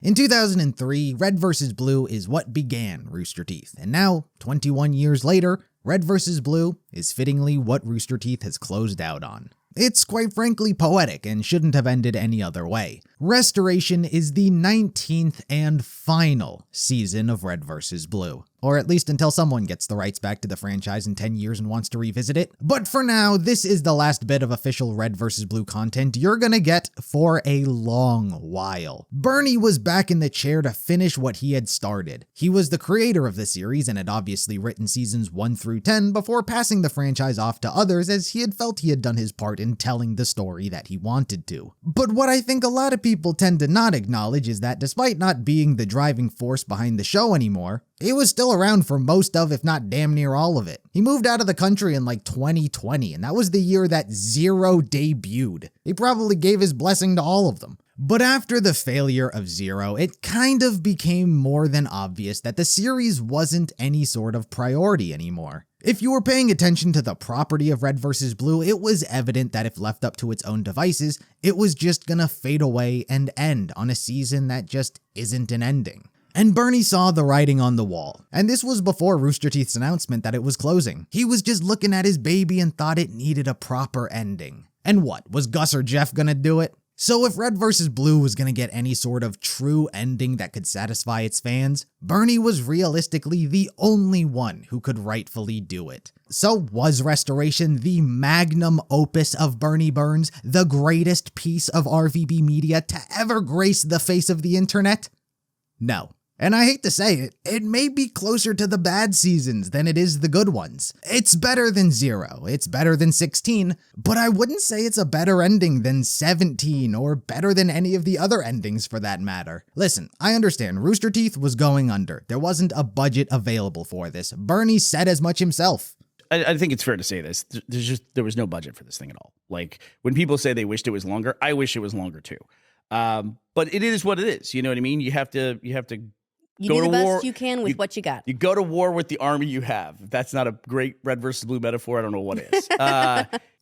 In 2003, Red vs. Blue is what began Rooster Teeth, and now, 21 years later, Red vs. Blue is fittingly what Rooster Teeth has closed out on. It's quite frankly poetic and shouldn't have ended any other way. Restoration is the 19th and final season of Red vs. Blue. Or at least until someone gets the rights back to the franchise in 10 years and wants to revisit it. But for now, this is the last bit of official Red vs. Blue content you're gonna get for a long while. Burnie was back in the chair to finish what he had started. He was the creator of the series and had obviously written seasons 1 through 10 before passing the franchise off to others, as he had felt he had done his part in telling the story that he wanted to. But what I think a lot of people tend to not acknowledge is that despite not being the driving force behind the show anymore, he was still around for most of, if not damn near all of it. He moved out of the country in like 2020, and that was the year that Zero debuted. He probably gave his blessing to all of them. But after the failure of Zero, it kind of became more than obvious that the series wasn't any sort of priority anymore. If you were paying attention to the property of Red vs. Blue, it was evident that if left up to its own devices, it was just gonna fade away and end on a season that just isn't an ending. And Burnie saw the writing on the wall, and this was before Rooster Teeth's announcement that it was closing. He was just looking at his baby and thought it needed a proper ending. And what, was Gus or Jeff gonna do it? So if Red vs. Blue was gonna get any sort of true ending that could satisfy its fans, Burnie was realistically the only one who could rightfully do it. So was Restoration the magnum opus of Burnie Burns, the greatest piece of RVB media to ever grace the face of the internet? No. And I hate to say it, it may be closer to the bad seasons than it is the good ones. It's better than Zero, it's better than 16, but I wouldn't say it's a better ending than 17 or better than any of the other endings for that matter. Listen, I understand Rooster Teeth was going under. There wasn't a budget available for this. Burnie said as much himself. I think it's fair to say this. There was no budget for this thing at all. Like, when people say they wished it was longer, I wish it was longer too. But it is what it is. You know what I mean? You have to You go do to the best war, you can with what you got. You go to war with the army you have. If that's not a great Red versus Blue metaphor, I don't know what is.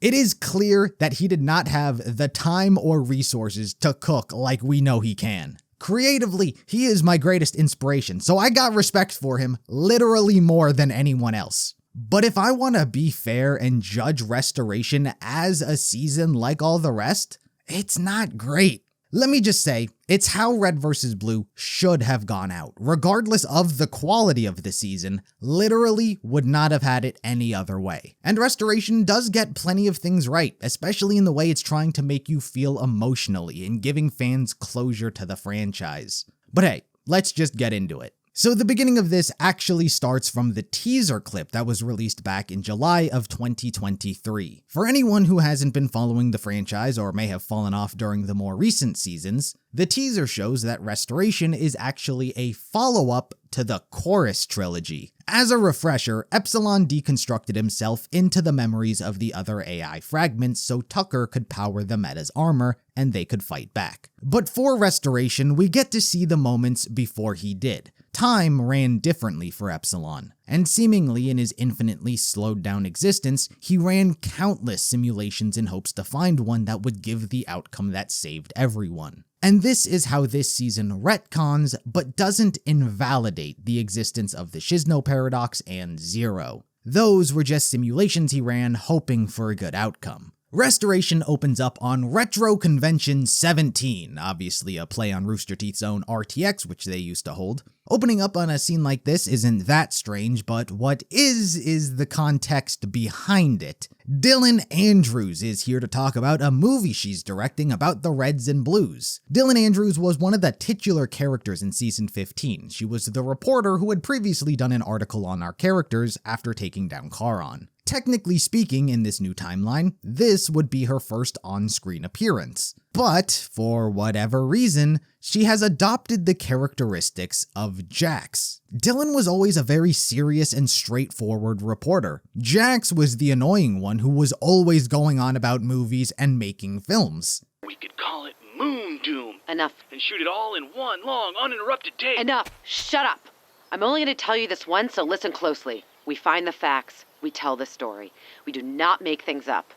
It is clear that he did not have the time or resources to cook like we know he can. Creatively, he is my greatest inspiration, so I got respect for him literally more than anyone else. But if I want to be fair and judge Restoration as a season like all the rest, it's not great. Let me just say, it's how Red vs. Blue should have gone out, regardless of the quality of the season, literally would not have had it any other way. And Restoration does get plenty of things right, especially in the way it's trying to make you feel emotionally and giving fans closure to the franchise. But hey, let's just get into it. So the beginning of this actually starts from the teaser clip that was released back in July of 2023. For anyone who hasn't been following the franchise or may have fallen off during the more recent seasons, the teaser shows that Restoration is actually a follow-up to the Chorus trilogy. As a refresher, Epsilon deconstructed himself into the memories of the other AI fragments so Tucker could power the Meta's armor and they could fight back. But for Restoration, we get to see the moments before he did. Time ran differently for Epsilon, and seemingly in his infinitely slowed down existence, he ran countless simulations in hopes to find one that would give the outcome that saved everyone. And this is how this season retcons, but doesn't invalidate the existence of the Shizno Paradox and Zero. Those were just simulations he ran hoping for a good outcome. Restoration opens up on Retro Convention 17, obviously a play on Rooster Teeth's own RTX, which they used to hold. Opening up on a scene like this isn't that strange, but what is the context behind it. Dylan Andrews is here to talk about a movie she's directing about the Reds and Blues. Dylan Andrews was one of the titular characters in season 15. She was the reporter who had previously done an article on our characters after taking down Charon. Technically speaking, in this new timeline, this would be her first on-screen appearance. But, for whatever reason, she has adopted the characteristics of Jax. Dylan was always a very serious and straightforward reporter. Jax was the annoying one who was always going on about movies and making films. We could call it Moon Doom. Enough. And shoot it all in one long, uninterrupted take. Enough. Shut up. I'm only going to tell you this once, so listen closely. We find the facts. We tell the story. We do not make things up.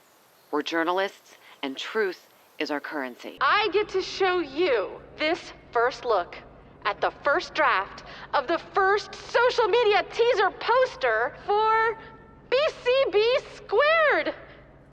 We're journalists, and truth is our currency. I get to show you this first look at the first draft of the first social media teaser poster for BCB Squared.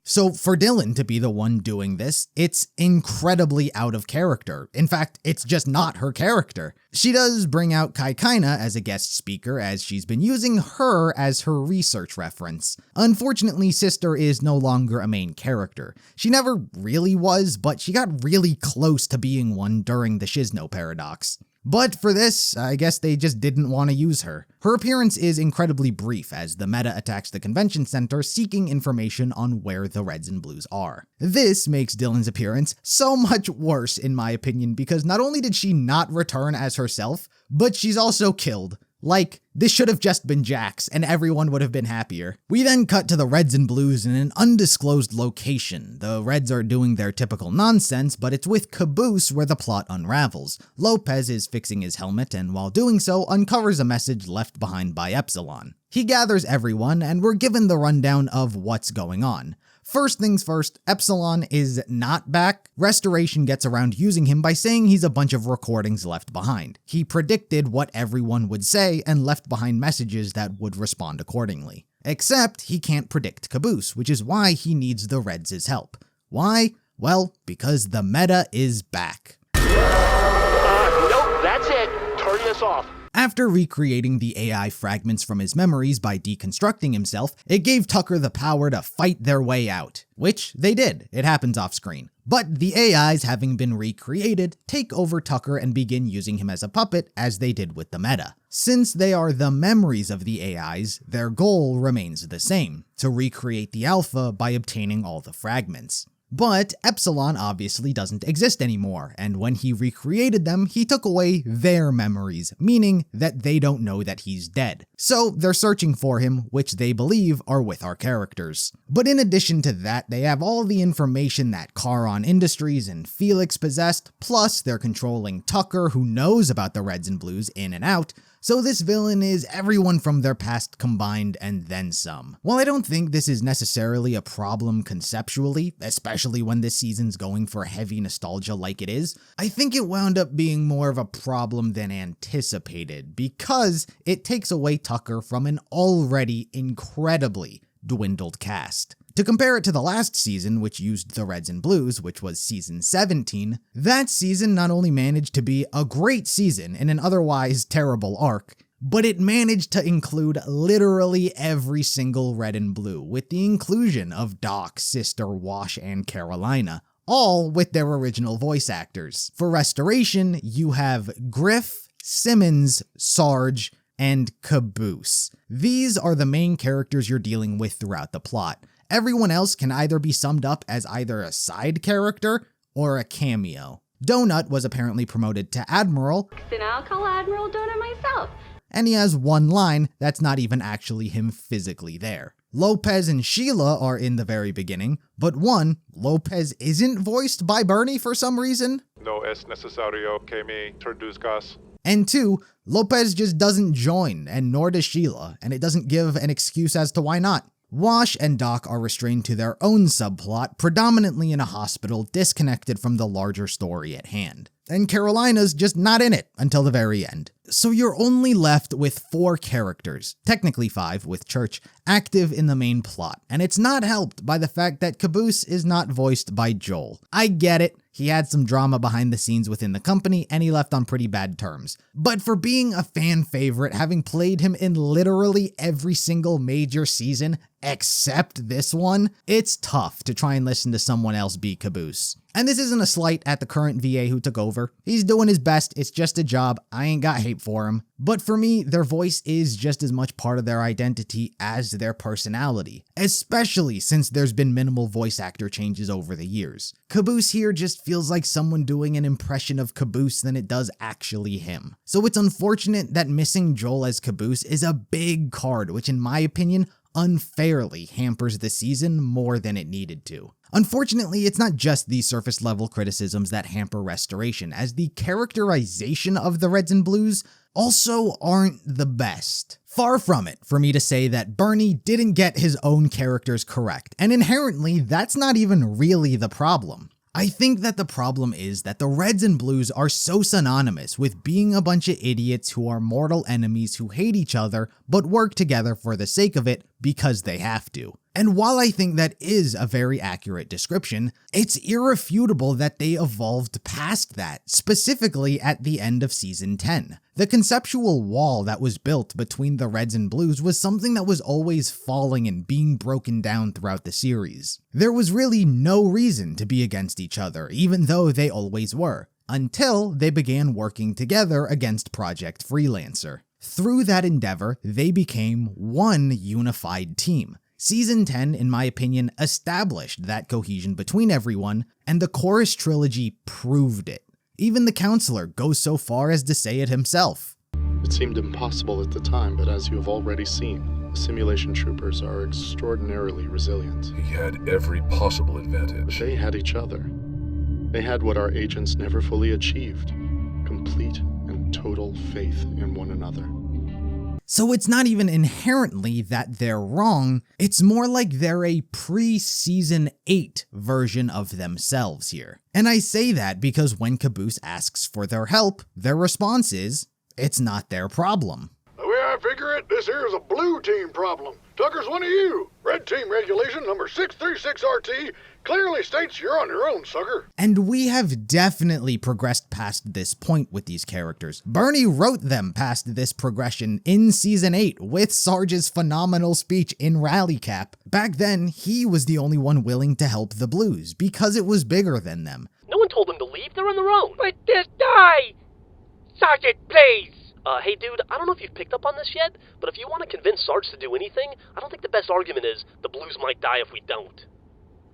So for Dylan to be the one doing this, it's incredibly out of character. In fact, it's just not her character. She does bring out Kaikaina as a guest speaker, as she's been using her as her research reference. Unfortunately, Sister is no longer a main character. She never really was, but she got really close to being one during the Shizno paradox. But for this, I guess they just didn't want to use her. Her appearance is incredibly brief as the meta attacks the convention center seeking information on where the Reds and Blues are. This makes Dylan's appearance so much worse in my opinion because not only did she not return as herself, but she's also killed. Like, this should have just been Jax, and everyone would have been happier. We then cut to the Reds and Blues in an undisclosed location. The Reds are doing their typical nonsense, but it's with Caboose where the plot unravels. Lopez is fixing his helmet, and while doing so, uncovers a message left behind by Epsilon. He gathers everyone, and we're given the rundown of what's going on. First things first, Epsilon is not back. Restoration gets around using him by saying he's a bunch of recordings left behind. He predicted what everyone would say and left behind messages that would respond accordingly. Except he can't predict Caboose, which is why he needs the Reds' help. Why? Well, because the meta is back. Nope, that's it. Turning us off. After recreating the AI fragments from his memories by deconstructing himself, it gave Tucker the power to fight their way out. Which they did, it happens off screen. But the AIs, having been recreated, take over Tucker and begin using him as a puppet, as they did with the meta. Since they are the memories of the AIs, their goal remains the same, to recreate the alpha by obtaining all the fragments. But Epsilon obviously doesn't exist anymore, and when he recreated them, he took away their memories, meaning that they don't know that he's dead. So they're searching for him, which they believe are with our characters. But in addition to that, they have all the information that Charon Industries and Felix possessed, plus they're controlling Tucker, who knows about the Reds and Blues in and out. So this villain is everyone from their past combined and then some. While I don't think this is necessarily a problem conceptually, especially when this season's going for heavy nostalgia like it is, I think it wound up being more of a problem than anticipated because it takes away Tucker from an already incredibly dwindled cast. To compare it to the last season, which used the Reds and Blues, which was season 17, that season not only managed to be a great season in an otherwise terrible arc, but it managed to include literally every single Red and Blue, with the inclusion of Doc, Sister, Wash, and Carolina, all with their original voice actors. For Restoration, you have Griff, Simmons, Sarge, and Caboose. These are the main characters you're dealing with throughout the plot. Everyone else can either be summed up as either a side character or a cameo. Donut was apparently promoted to Admiral, And I'll call Admiral Donut myself. and he has one line that's not even actually him physically there. Lopez and Sheila are in the very beginning, but one, Lopez isn't voiced by Burnie for some reason, No es necesario que me introduzcas. and two, Lopez just doesn't join, and nor does Sheila, and it doesn't give an excuse as to why not. Wash and Doc are restrained to their own subplot, predominantly in a hospital disconnected from the larger story at hand. And Carolina's just not in it until the very end. So you're only left with 4 characters, technically 5 with Church, active in the main plot, and it's not helped by the fact that Caboose is not voiced by Joel. I get it, he had some drama behind the scenes within the company, and he left on pretty bad terms. But for being a fan favorite, having played him in literally every single major season, except this one, it's tough to try and listen to someone else be Caboose. And this isn't a slight at the current VA who took over. He's doing his best, it's just a job, I ain't got hate for him. But for me, their voice is just as much part of their identity as their personality, especially since there's been minimal voice actor changes over the years. Caboose here just feels like someone doing an impression of Caboose than it does actually him. So it's unfortunate that missing Joel as Caboose is a big card, which in my opinion, unfairly hampers the season more than it needed to. Unfortunately, it's not just these surface level criticisms that hamper Restoration, as the characterization of the Reds and Blues also aren't the best. Far from it for me to say that Burnie didn't get his own characters correct, and inherently that's not even really the problem. I think that the problem is that the Reds and Blues are so synonymous with being a bunch of idiots who are mortal enemies who hate each other but work together for the sake of it because they have to. And while I think that is a very accurate description, it's irrefutable that they evolved past that, specifically at the end of Season 10. The conceptual wall that was built between the Reds and Blues was something that was always falling and being broken down throughout the series. There was really no reason to be against each other, even though they always were, until they began working together against Project Freelancer. Through that endeavor, they became one unified team. Season 10, in my opinion, established that cohesion between everyone, and the Chorus trilogy proved it. Even the counselor goes so far as to say it himself. It seemed impossible at the time, but as you have already seen, the simulation troopers are extraordinarily resilient. He had every possible advantage. But they had each other. They had what our agents never fully achieved: complete and total faith in one another. So it's not even inherently that they're wrong, it's more like they're a pre-Season 8 version of themselves here. And I say that because when Caboose asks for their help, their response is, it's not their problem. The way I figure it, this here is a blue team problem. Tucker's one of you. Red team regulation number 636RT clearly states you're on your own, sucker. And we have definitely progressed past this point with these characters. Burnie wrote them past this progression in Season 8 with Sarge's phenomenal speech in Rally Cap. Back then, he was the only one willing to help the Blues because it was bigger than them. No one told them to leave. They're on their own. But just die! Sergeant, please! Hey dude, I don't know if you've picked up on this yet, but if you want to convince Sarge to do anything, I don't think the best argument is the Blues might die if we don't.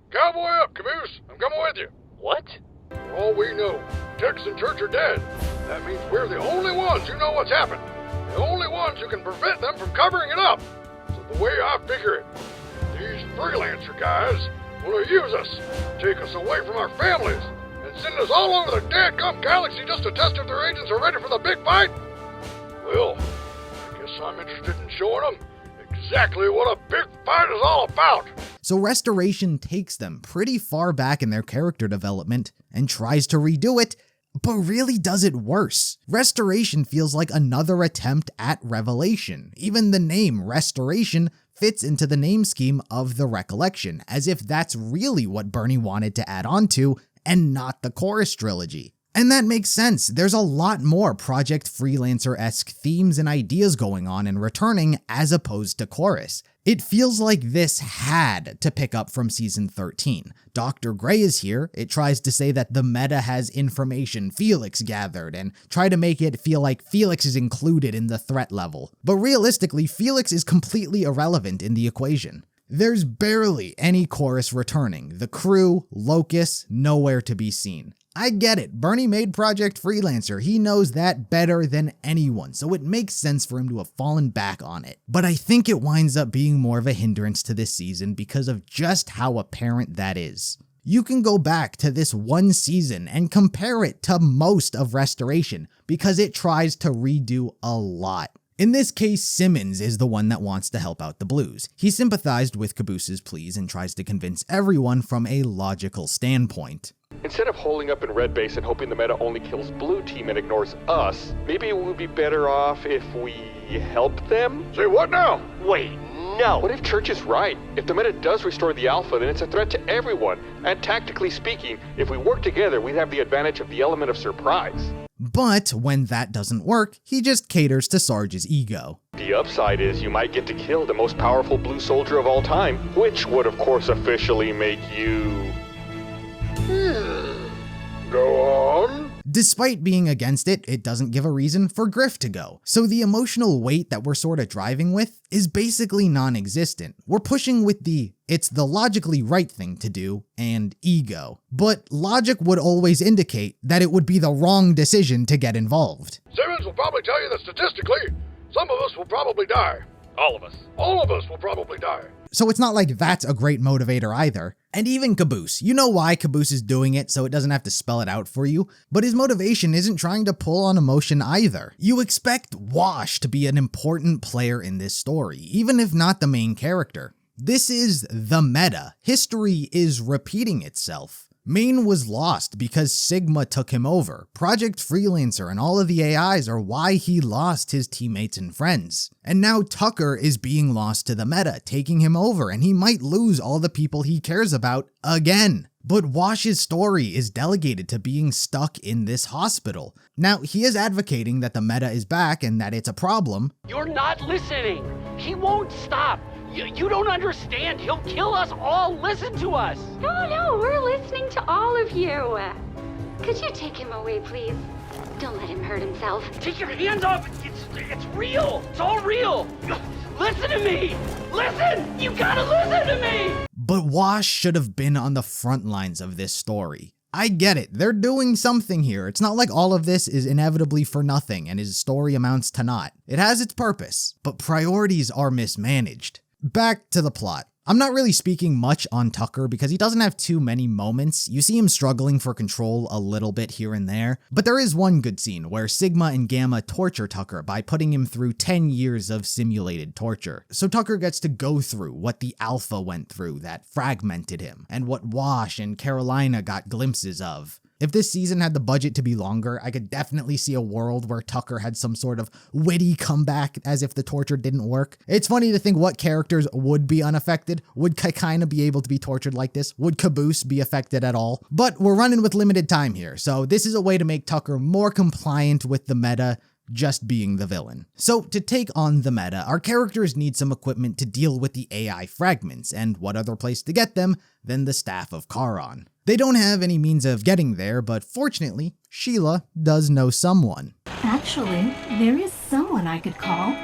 Cowboy up, Caboose. I'm coming with you. What? For all we know, Tex and Church are dead. That means we're the only ones who know what's happened. The only ones who can prevent them from covering it up. So the way I figure it, these freelancer guys want to use us, take us away from our families, and send us all over the dadgum galaxy just to test if their agents are ready for the big fight? Well, I guess I'm interested in showing them exactly what a big fight is all about. So Restoration takes them pretty far back in their character development and tries to redo it, but really does it worse. Restoration feels like another attempt at Revelation. Even the name Restoration fits into the name scheme of the Recollection, as if that's really what Burnie wanted to add on to, and not the Chorus trilogy. And that makes sense. There's a lot more Project Freelancer-esque themes and ideas going on in Returning as opposed to Chorus. It feels like this had to pick up from Season 13. Dr. Gray is here. It tries to say that the meta has information Felix gathered and try to make it feel like Felix is included in the threat level. But realistically, Felix is completely irrelevant in the equation. There's barely any Chorus returning. The crew, Locus, nowhere to be seen. I get it, Burnie made Project Freelancer, he knows that better than anyone, so it makes sense for him to have fallen back on it. But I think it winds up being more of a hindrance to this season because of just how apparent that is. You can go back to this one season and compare it to most of Restoration because it tries to redo a lot. In this case, Simmons is the one that wants to help out the Blues. He sympathized with Caboose's pleas and tries to convince everyone from a logical standpoint. Instead of holding up in red base and hoping the meta only kills blue team and ignores us, maybe it would be better off if we help them? Say what now? Wait, no. What if Church is right? If the meta does restore the alpha, then it's a threat to everyone. And tactically speaking, if we work together, we'd have the advantage of the element of surprise. But when that doesn't work, he just caters to Sarge's ego. The upside is you might get to kill the most powerful blue soldier of all time, which would of course officially make you... Go on. Despite being against it, it doesn't give a reason for Griff to go. So the emotional weight that we're sort of driving with is basically non-existent. We're pushing with it's the logically right thing to do and ego. But logic would always indicate that it would be the wrong decision to get involved. Simmons will probably tell you that statistically, some of us will probably die. All of us. All of us will probably die. So it's not like that's a great motivator either. And even Caboose, you know why Caboose is doing it, so it doesn't have to spell it out for you, but his motivation isn't trying to pull on emotion either. You expect Wash to be an important player in this story, even if not the main character. This is the meta. History is repeating itself. Maine was lost because Sigma took him over. Project Freelancer and all of the AIs are why he lost his teammates and friends. And now Tucker is being lost to the meta, taking him over, and he might lose all the people he cares about again. But Wash's story is delegated to being stuck in this hospital. Now, he is advocating that the meta is back and that it's a problem. You're not listening. He won't stop. You don't understand. He'll kill us all. Listen to us. No, we're listening to all of you. Could you take him away, please? Don't let him hurt himself. Take your hands off. It's real. It's all real. Listen to me. Listen. You gotta listen to me. But Wash should have been on the front lines of this story. I get it, they're doing something here. It's not like all of this is inevitably for nothing and his story amounts to naught. It has its purpose, but priorities are mismanaged. Back to the plot. I'm not really speaking much on Tucker because he doesn't have too many moments. You see him struggling for control a little bit here and there, but there is one good scene where Sigma and Gamma torture Tucker by putting him through 10 years of simulated torture. So Tucker gets to go through what the Alpha went through that fragmented him, and what Wash and Carolina got glimpses of. If this season had the budget to be longer, I could definitely see a world where Tucker had some sort of witty comeback as if the torture didn't work. It's funny to think what characters would be unaffected. Would Kaikaina be able to be tortured like this? Would Caboose be affected at all? But we're running with limited time here, so this is a way to make Tucker more compliant with the meta, just being the villain. So to take on the meta, our characters need some equipment to deal with the AI fragments, and what other place to get them than the Staff of Charon. They don't have any means of getting there, but fortunately, Sheila does know someone. Actually, there is someone I could call.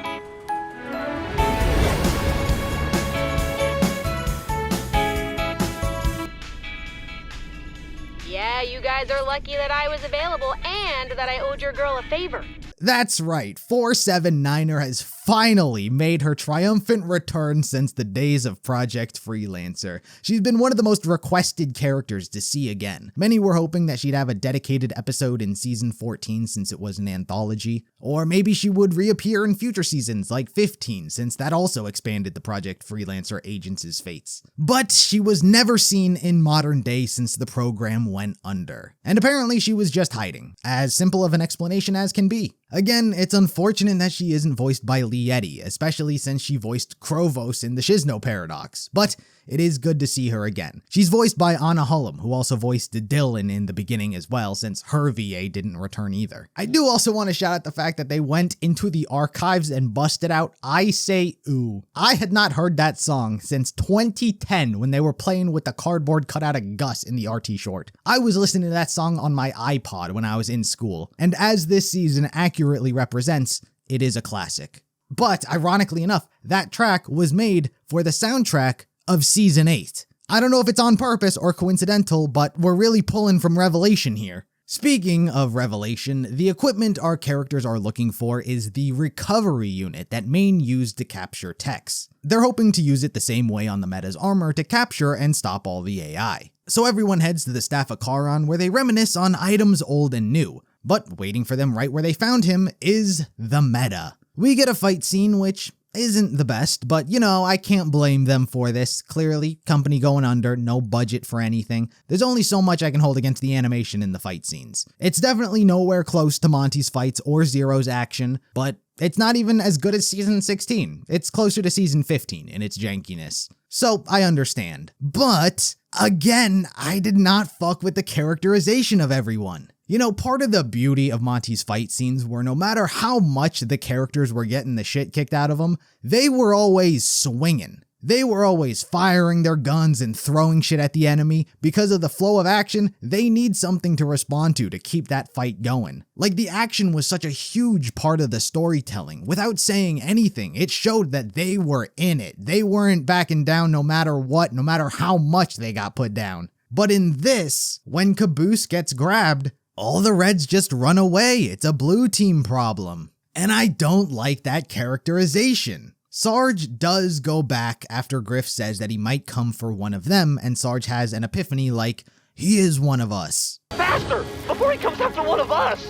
Yeah, you guys are lucky that I was available and that I owed your girl a favor. That's right, 479er has finally made her triumphant return since the days of Project Freelancer. She's been one of the most requested characters to see again. Many were hoping that she'd have a dedicated episode in season 14 since it was an anthology, or maybe she would reappear in future seasons like 15 since that also expanded the Project Freelancer agents' fates. But she was never seen in modern day since the program went under. And apparently she was just hiding. As simple of an explanation as can be. Again, it's unfortunate that she isn't voiced by Lee Eddy, especially since she voiced Krovos in the Shizno Paradox, but it is good to see her again. She's voiced by Anna Hullum, who also voiced Dylan in the beginning as well, since her VA didn't return either. I do also want to shout out the fact that they went into the archives and busted out I Say Ooh. I had not heard that song since 2010 when they were playing with the cardboard cutout of Gus in the RT short. I was listening to that song on my iPod when I was in school, and as this season accurately represents, it is a classic. But ironically enough, that track was made for the soundtrack of season 8. I don't know if it's on purpose or coincidental, but we're really pulling from Revelation here. Speaking of Revelation, the equipment our characters are looking for is the recovery unit that Maine used to capture Tex. They're hoping to use it the same way on the meta's armor to capture and stop all the AI. So everyone heads to the Staff of Charon where they reminisce on items old and new. But waiting for them right where they found him is the meta. We get a fight scene which isn't the best, but you know, I can't blame them for this. Clearly, company going under, no budget for anything. There's only so much I can hold against the animation in the fight scenes. It's definitely nowhere close to Monty's fights or Zero's action, but it's not even as good as season 16. It's closer to season 15 in its jankiness. So I understand. But again, I did not fuck with the characterization of everyone. You know, part of the beauty of Monty's fight scenes were no matter how much the characters were getting the shit kicked out of them, they were always swinging. They were always firing their guns and throwing shit at the enemy. Because of the flow of action, they need something to respond to keep that fight going. Like, the action was such a huge part of the storytelling. Without saying anything, it showed that they were in it. They weren't backing down no matter what, no matter how much they got put down. But in this, when Caboose gets grabbed, all the Reds just run away. It's a blue team problem. And I don't like that characterization. Sarge does go back after Griff says that he might come for one of them, and Sarge has an epiphany like, he is one of us. Faster! Before he comes after one of us!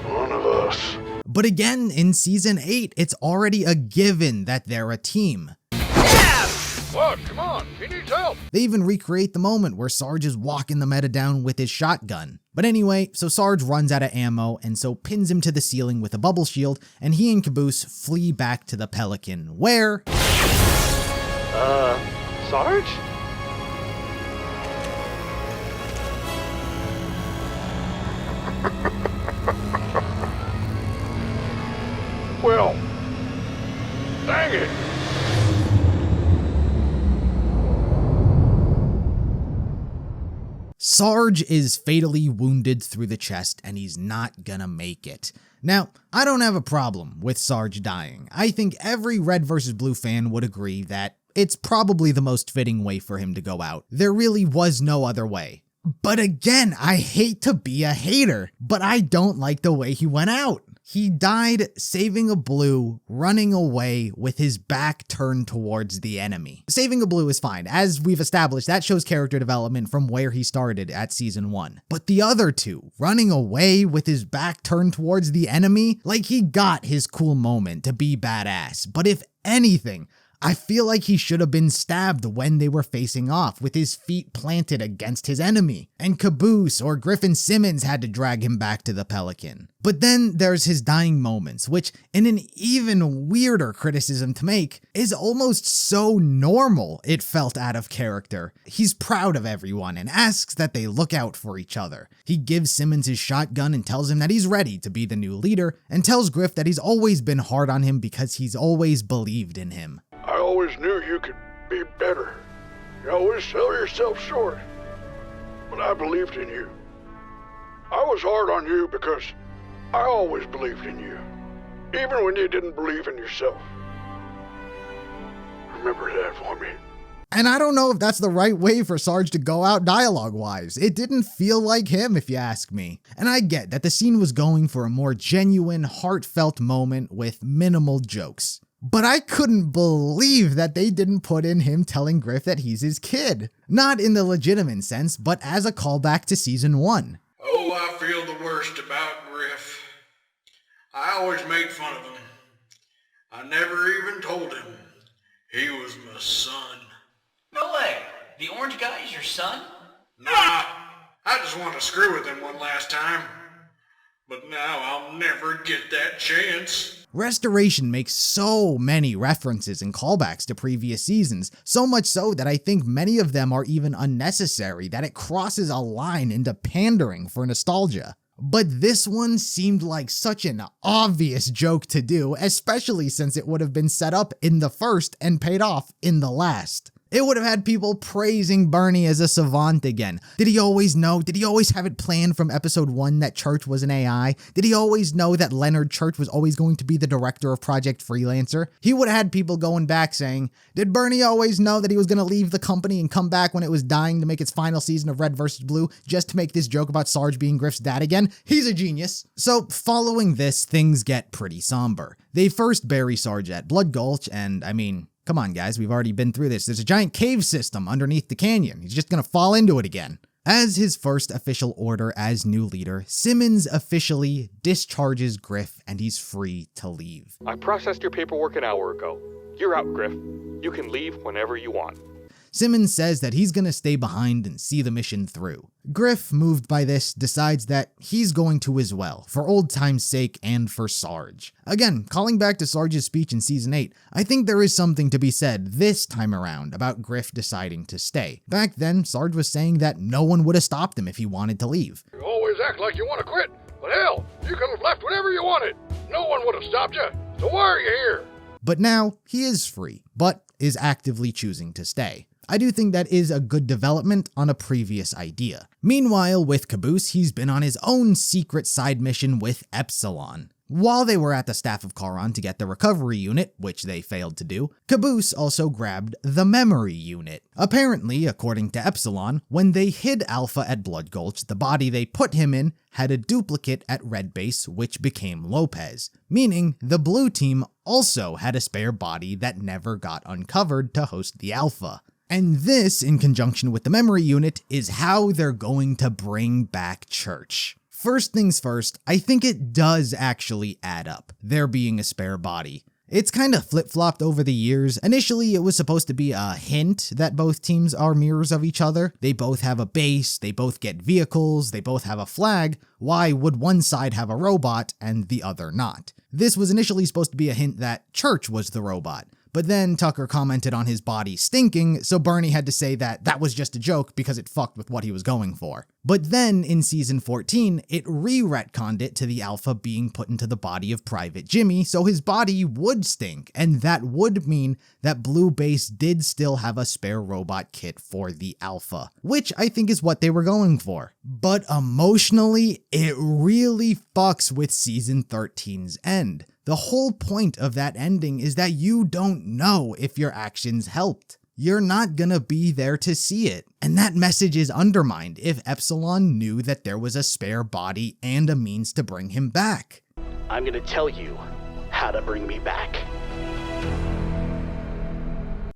One of us. But again, in season 8, it's already a given that they're a team. Boss, come on, he needs help. They even recreate the moment where Sarge is walking the meta down with his shotgun. But anyway, so Sarge runs out of ammo and so pins him to the ceiling with a bubble shield, and he and Caboose flee back to the Pelican, where... Sarge? Well, dang it. Sarge is fatally wounded through the chest and he's not gonna make it. Now, I don't have a problem with Sarge dying. I think every Red vs. Blue fan would agree that it's probably the most fitting way for him to go out. There really was no other way. But again, I hate to be a hater, but I don't like the way he went out. He died saving a blue, running away with his back turned towards the enemy. Saving a blue is fine. As we've established, that shows character development from where he started at season 1. But the other two, running away with his back turned towards the enemy, like he got his cool moment to be badass. But if anything, I feel like he should have been stabbed when they were facing off with his feet planted against his enemy, and Caboose or Griffin Simmons had to drag him back to the Pelican. But then there's his dying moments, which, in an even weirder criticism to make, is almost so normal it felt out of character. He's proud of everyone and asks that they look out for each other. He gives Simmons his shotgun and tells him that he's ready to be the new leader, and tells Griff that he's always been hard on him because he's always believed in him. I always knew you could be better. You always sell yourself short. But I believed in you. I was hard on you because I always believed in you. Even when you didn't believe in yourself. Remember that for me. And I don't know if that's the right way for Sarge to go out dialogue-wise. It didn't feel like him, if you ask me. And I get that the scene was going for a more genuine, heartfelt moment with minimal jokes. But I couldn't believe that they didn't put in him telling Griff that he's his kid. Not in the legitimate sense, but as a callback to season 1. Oh, I feel the worst about Griff. I always made fun of him. I never even told him he was my son. No way. The orange guy is your son? Nah, I just wanted to screw with him one last time. But now I'll never get that chance. Restoration makes so many references and callbacks to previous seasons, so much so that I think many of them are even unnecessary, that it crosses a line into pandering for nostalgia. But this one seemed like such an obvious joke to do, especially since it would have been set up in the first and paid off in the last. It would have had people praising Burnie as a savant again. Did he always know? Did he always have it planned from episode 1 that Church was an AI? Did he always know that Leonard Church was always going to be the director of Project Freelancer? He would have had people going back saying, did Burnie always know that he was going to leave the company and come back when it was dying to make its final season of Red vs. Blue just to make this joke about Sarge being Griff's dad again? He's a genius. So following this, things get pretty somber. They first bury Sarge at Blood Gulch, and I mean, come on, guys, we've already been through this. There's a giant cave system underneath the canyon. He's just gonna fall into it again. As his first official order as new leader, Simmons officially discharges Griff and he's free to leave. I processed your paperwork an hour ago. You're out, Griff. You can leave whenever you want. Simmons says that he's gonna stay behind and see the mission through. Griff, moved by this, decides that he's going to as well, for old time's sake and for Sarge. Again, calling back to Sarge's speech in season 8, I think there is something to be said this time around about Griff deciding to stay. Back then, Sarge was saying that no one would have stopped him if he wanted to leave. You always act like you want to quit, but hell, you could have left whenever you wanted. No one would have stopped you, so why are you here? But now, he is free, but is actively choosing to stay. I do think that is a good development on a previous idea. Meanwhile, with Caboose, he's been on his own secret side mission with Epsilon. While they were at the Staff of Charon to get the recovery unit, which they failed to do, Caboose also grabbed the memory unit. Apparently, according to Epsilon, when they hid Alpha at Blood Gulch, the body they put him in had a duplicate at Red Base, which became Lopez, meaning the blue team also had a spare body that never got uncovered to host the Alpha. And this, in conjunction with the memory unit, is how they're going to bring back Church. First things first, I think it does actually add up, there being a spare body. It's kind of flip-flopped over the years. Initially, it was supposed to be a hint that both teams are mirrors of each other. They both have a base, they both get vehicles, they both have a flag. Why would one side have a robot and the other not? This was initially supposed to be a hint that Church was the robot. But then Tucker commented on his body stinking, so Burnie had to say that that was just a joke because it fucked with what he was going for. But then, in season 14, it re-retconned it to the Alpha being put into the body of Private Jimmy, so his body would stink, and that would mean that Blue Base did still have a spare robot kit for the Alpha, which I think is what they were going for. But emotionally, it really fucks with season 13's end. The whole point of that ending is that you don't know if your actions helped. You're not gonna be there to see it. And that message is undermined if Epsilon knew that there was a spare body and a means to bring him back. I'm gonna tell you how to bring me back.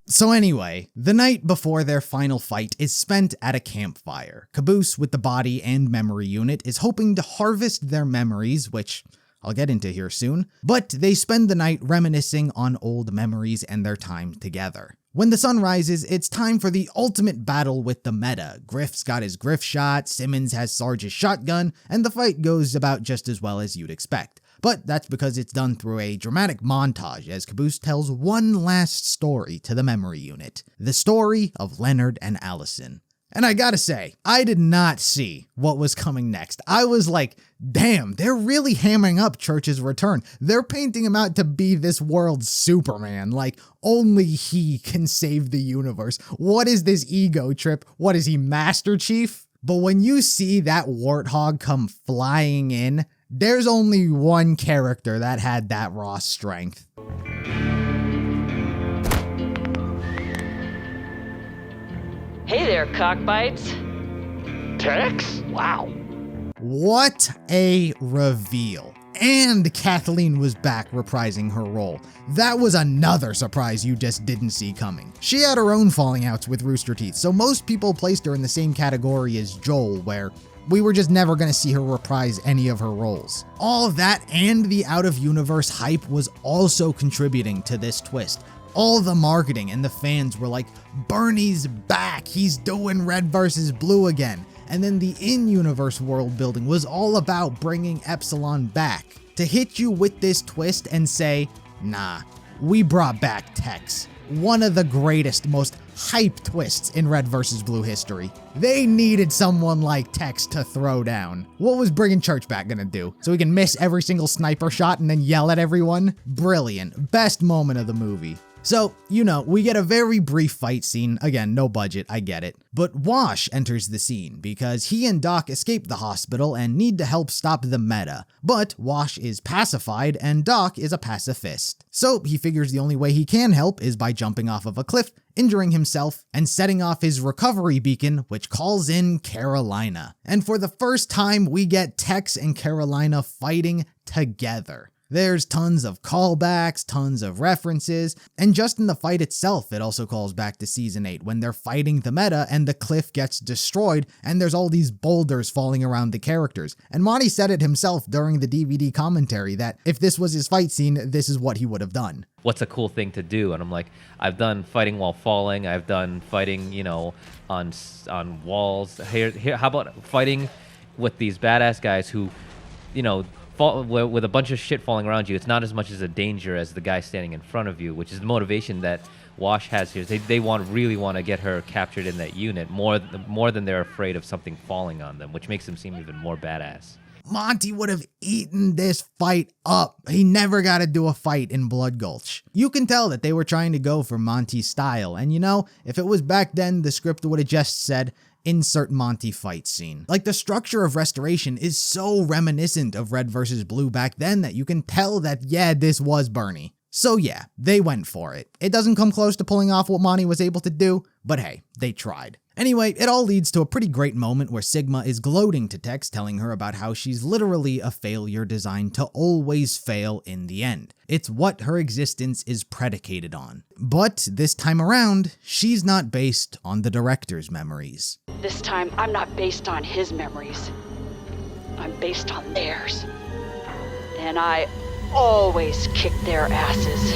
So anyway, the night before their final fight is spent at a campfire. Caboose, with the body and memory unit, is hoping to harvest their memories, which I'll get into here soon, but they spend the night reminiscing on old memories and their time together. When the sun rises, it's time for the ultimate battle with the meta. Griff's got his Griff shot, Simmons has Sarge's shotgun, and the fight goes about just as well as you'd expect. But that's because it's done through a dramatic montage as Caboose tells one last story to the memory unit. The story of Leonard and Allison. And I gotta say, I did not see what was coming next. I was like, damn, they're really hamming up Church's return. They're painting him out to be this world's Superman, like only he can save the universe. What is this ego trip? What is he, Master Chief? But when you see that warthog come flying in, there's only one character that had that raw strength. Hey there, cockbites. Tex? Wow. What a reveal. And Kathleen was back reprising her role. That was another surprise you just didn't see coming. She had her own falling outs with Rooster Teeth, so most people placed her in the same category as Joel, where we were just never going to see her reprise any of her roles. All of that and the out-of-universe hype was also contributing to this twist. All the marketing and the fans were like, Burnie's back, he's doing Red versus Blue again. And then the in-universe world building was all about bringing Epsilon back. To hit you with this twist and say, nah, we brought back Tex. One of the greatest, most hype twists in Red vs. Blue history. They needed someone like Tex to throw down. What was bringing Church back gonna do? So he can miss every single sniper shot and then yell at everyone? Brilliant. Best moment of the movie. So, you know, we get a very brief fight scene. Again, no budget, I get it. But Wash enters the scene because he and Doc escape the hospital and need to help stop the meta. But Wash is pacified and Doc is a pacifist. So he figures the only way he can help is by jumping off of a cliff, injuring himself, and setting off his recovery beacon, which calls in Carolina. And for the first time, we get Tex and Carolina fighting together. There's tons of callbacks, tons of references, and just in the fight itself, it also calls back to Season 8 when they're fighting the meta and the cliff gets destroyed and there's all these boulders falling around the characters. And Monty said it himself during the DVD commentary that if this was his fight scene, this is what he would have done. What's a cool thing to do? And I'm like, I've done fighting while falling, I've done fighting, you know, on walls. Here, how about fighting with these badass guys who, you know, with a bunch of shit falling around you. It's not as much as a danger as the guy standing in front of you, which is the motivation that Wash has here. They really want to get her captured in that unit more than they're afraid of something falling on them, which makes them seem even more badass. Monty would have eaten this fight up. He never got to do a fight in Blood Gulch. You can tell that they were trying to go for Monty's style, and you know, if it was back then, the script would have just said, insert Monty fight scene. Like, the structure of Restoration is so reminiscent of Red vs. Blue back then that you can tell that, yeah, this was Burnie. So yeah, they went for it. It doesn't come close to pulling off what Monty was able to do, but hey, they tried. Anyway, it all leads to a pretty great moment where Sigma is gloating to Tex, telling her about how she's literally a failure designed to always fail in the end. It's what her existence is predicated on. But this time around, she's not based on the director's memories. This time, I'm not based on his memories. I'm based on theirs. And I always kick their asses.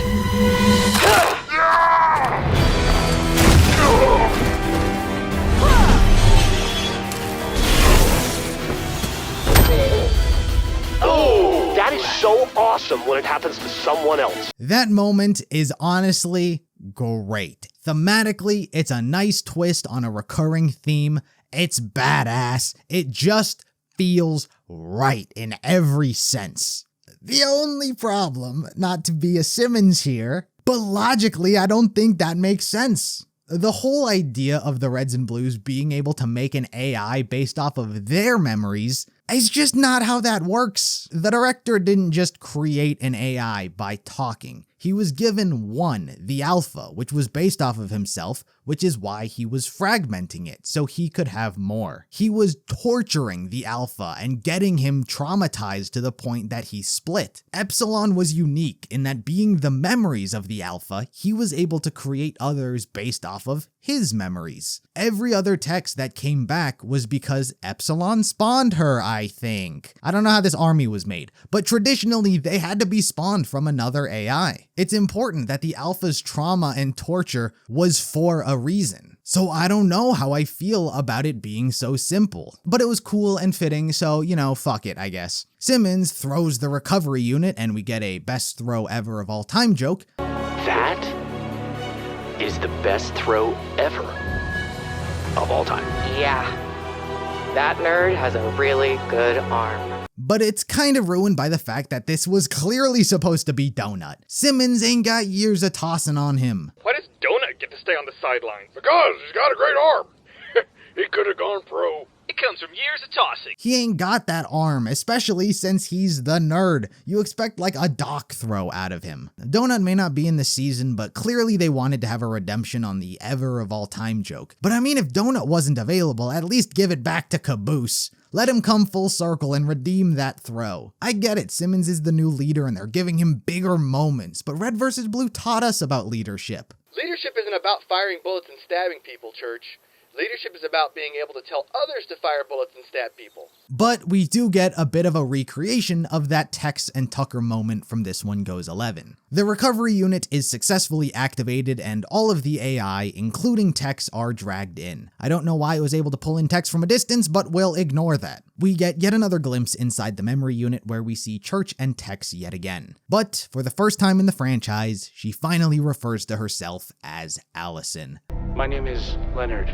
Oh, that is so awesome when it happens to someone else. That moment is honestly great. Thematically, it's a nice twist on a recurring theme. It's badass. It just feels right in every sense. The only problem, not to be a Simmons here, but logically, I don't think that makes sense. The whole idea of the Reds and Blues being able to make an AI based off of their memories is just not how that works. The director didn't just create an AI by talking. He was given one, the Alpha, which was based off of himself, which is why he was fragmenting it, so he could have more. He was torturing the Alpha and getting him traumatized to the point that he split. Epsilon was unique in that being the memories of the Alpha, he was able to create others based off of his memories. Every other text that came back was because Epsilon spawned her, I think. I don't know how this army was made, but traditionally they had to be spawned from another AI. It's important that the Alpha's trauma and torture was for a reason. So I don't know how I feel about it being so simple. But it was cool and fitting, so, fuck it, I guess. Simmons throws the recovery unit and we get a best throw ever of all time joke. That is the best throw ever of all time. Yeah. That nerd has a really good arm. But it's kind of ruined by the fact that this was clearly supposed to be Donut. Simmons ain't got years of tossing on him. Why does Donut get to stay on the sidelines? Because he's got a great arm. He could have gone pro. It comes from years of tossing. He ain't got that arm, especially since he's the nerd. You expect like a dock throw out of him. Donut may not be in the season, but clearly they wanted to have a redemption on the ever of all time joke. But I mean, if Donut wasn't available, at least give it back to Caboose. Let him come full circle and redeem that throw. I get it, Simmons is the new leader and they're giving him bigger moments, but Red vs. Blue taught us about leadership. Leadership isn't about firing bullets and stabbing people, Church. Leadership is about being able to tell others to fire bullets and stab people. But we do get a bit of a recreation of that Tex and Tucker moment from This One Goes 11. The recovery unit is successfully activated and all of the AI, including Tex, are dragged in. I don't know why it was able to pull in Tex from a distance, but we'll ignore that. We get yet another glimpse inside the memory unit where we see Church and Tex yet again. But for the first time in the franchise, she finally refers to herself as Allison. My name is Leonard,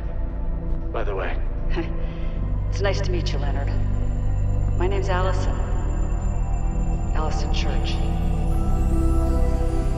by the way. It's nice to meet you, Leonard. My name's Allison. Allison Church.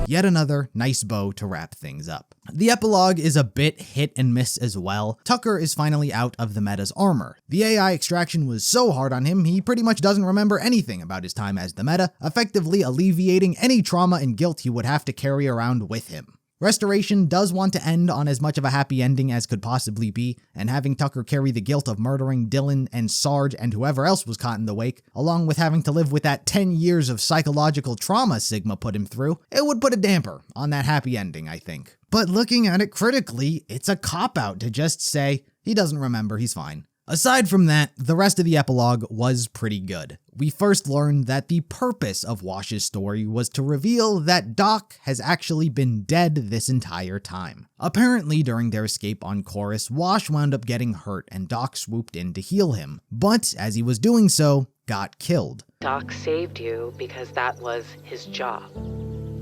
Yet another nice bow to wrap things up. The epilogue is a bit hit and miss as well. Tucker is finally out of the Meta's armor. The AI extraction was so hard on him, he pretty much doesn't remember anything about his time as the Meta, effectively alleviating any trauma and guilt he would have to carry around with him. Restoration does want to end on as much of a happy ending as could possibly be, and having Tucker carry the guilt of murdering Dylan and Sarge and whoever else was caught in the wake, along with having to live with that 10 years of psychological trauma Sigma put him through, it would put a damper on that happy ending, I think. But looking at it critically, it's a cop-out to just say, he doesn't remember, he's fine. Aside from that, the rest of the epilogue was pretty good. We first learned that the purpose of Wash's story was to reveal that Doc has actually been dead this entire time. Apparently, during their escape on Chorus, Wash wound up getting hurt and Doc swooped in to heal him, but as he was doing so, got killed. Doc saved you because that was his job.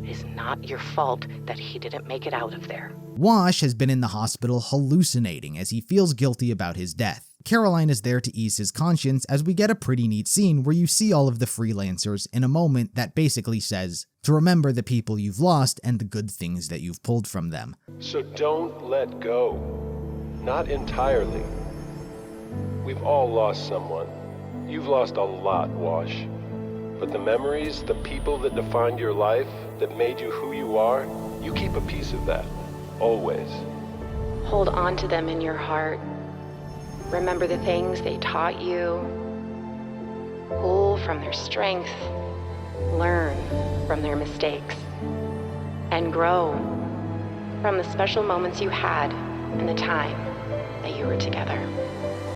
It is not your fault that he didn't make it out of there. Wash has been in the hospital hallucinating as he feels guilty about his death. Caroline is there to ease his conscience as we get a pretty neat scene where you see all of the freelancers in a moment that basically says, to remember the people you've lost and the good things that you've pulled from them. So don't let go. Not entirely. We've all lost someone. You've lost a lot, Wash. But the memories, the people that defined your life, that made you who you are, you keep a piece of that. Always. Hold on to them in your heart. Remember the things they taught you. Pull from their strength. Learn from their mistakes. And grow from the special moments you had and the time that you were together.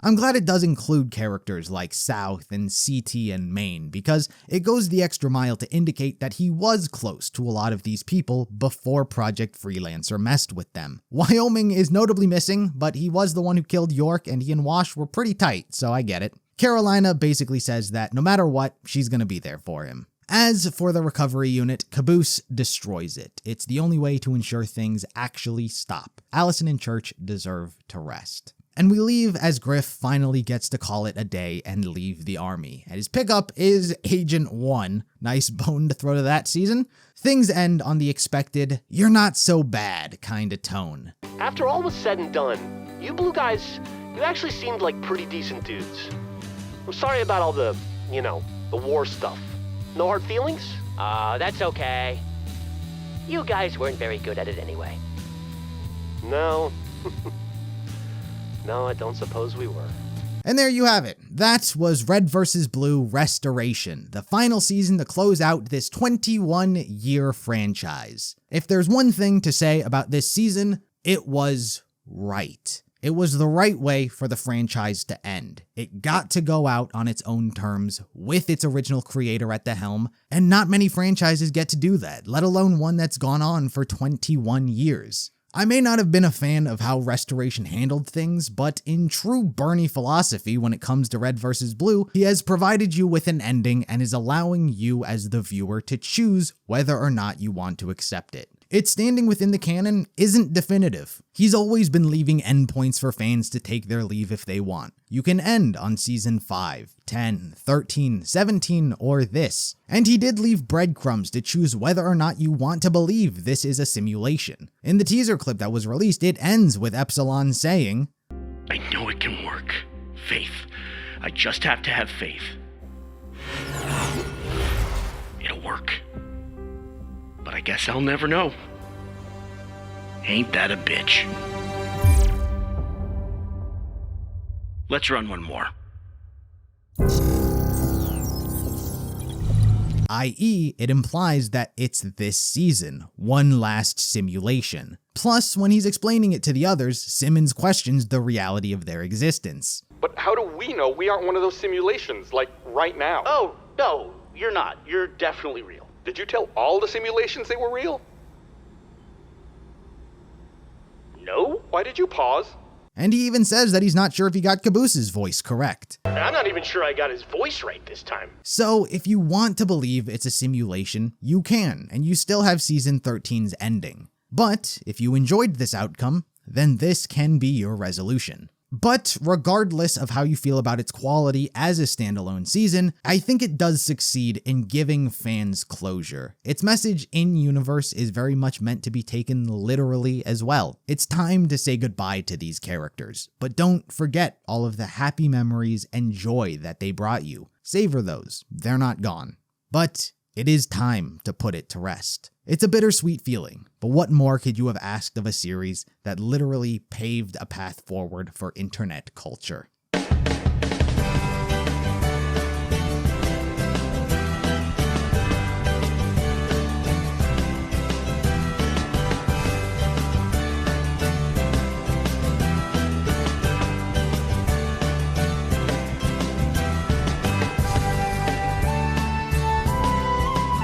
I'm glad it does include characters like South and CT and Maine, because it goes the extra mile to indicate that he was close to a lot of these people before Project Freelancer messed with them. Wyoming is notably missing, but he was the one who killed York, and he and Wash were pretty tight, so I get it. Carolina basically says that no matter what, she's gonna be there for him. As for the recovery unit, Caboose destroys it. It's the only way to ensure things actually stop. Allison and Church deserve to rest. And we leave as Griff finally gets to call it a day and leave the army. And his pickup is Agent 1. Nice bone to throw to that season. Things end on the expected, you're not so bad kind of tone. After all was said and done, you blue guys, you actually seemed like pretty decent dudes. I'm sorry about all the, the war stuff. No hard feelings? That's okay. You guys weren't very good at it anyway. No. No, I don't suppose we were. And there you have it. That was Red vs. Blue Restoration, the final season to close out this 21-year franchise. If there's one thing to say about this season, it was right. It was the right way for the franchise to end. It got to go out on its own terms with its original creator at the helm, and not many franchises get to do that, let alone one that's gone on for 21 years. I may not have been a fan of how Restoration handled things, but in true Burnie philosophy when it comes to Red vs. Blue, he has provided you with an ending and is allowing you as the viewer to choose whether or not you want to accept it. Its standing within the canon isn't definitive. He's always been leaving endpoints for fans to take their leave if they want. You can end on season 5, 10, 13, 17, or this. And he did leave breadcrumbs to choose whether or not you want to believe this is a simulation. In the teaser clip that was released, it ends with Epsilon saying, I know it can work. Faith. I just have to have faith. It'll work. But I guess I'll never know. Ain't that a bitch? Let's run one more. i.e., it implies that it's this season, one last simulation. Plus, when he's explaining it to the others, Simmons questions the reality of their existence. But how do we know we aren't one of those simulations, like right now? Oh, no, you're not. You're definitely real. Did you tell all the simulations they were real? No. Why did you pause? And he even says that he's not sure if he got Caboose's voice correct. I'm not even sure I got his voice right this time. So, if you want to believe it's a simulation, you can, and you still have season 13's ending. But, if you enjoyed this outcome, then this can be your resolution. But regardless of how you feel about its quality as a standalone season, I think it does succeed in giving fans closure. Its message in-universe is very much meant to be taken literally as well. It's time to say goodbye to these characters, but don't forget all of the happy memories and joy that they brought you. Savor those, they're not gone. But it is time to put it to rest. It's a bittersweet feeling, but what more could you have asked of a series that literally paved a path forward for internet culture?